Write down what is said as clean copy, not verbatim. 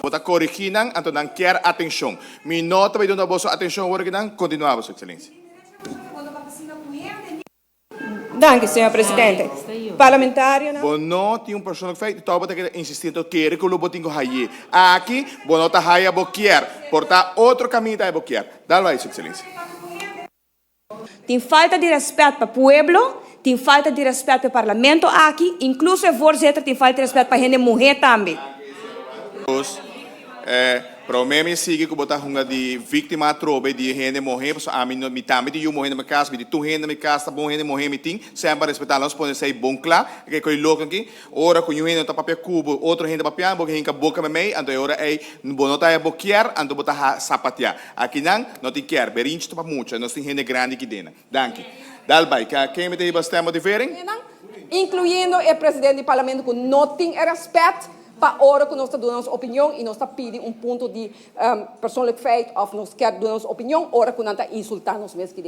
Bota corriginang, anto nang quer atenção. Minota vai dando a vossa atenção, agora que não continuava, Sua Excelência. Danke, senhor presidente. Parlamentário, não? Bono tinha pessoa que fez, então bota que insistir to querer que o lobo tinha haye. Aqui, bono tá haye boquer, portar outro caminho tá boquer. Dá lá, Sua Excelência. Tem falta de respeito para o povo, tem falta de respeito para o parlamento aqui, incluso o voorzitter tem falta de respeito para a gente mulher também. Para o meme sigue que botar uma de vítima trobe de gente morrer, porque a mim me também de eu morrer na minha casa, de tu gente na minha casa, bom gente morrer me tem, sempre respeitar nós podemos ser bom claro, que coi louco aqui, ora com eu gente tá papel cubo, outro gente papel, porque gente boca me mei, então ora é bom não tá é boquear, então botar sapatear. Aqui não tem quer, berinche para muito, nós tem gente grande aqui dentro. Danke. Dalbai, quem me tem bastante motivering? Incluindo o presidente do parlamento que não tem respeito para a hora que nós estamos dando nossa opinião e nós estamos pedindo ponto de persoonlijk feit, ou nós queremos dar nossa opinião, hora que nós estamos insultando os meus que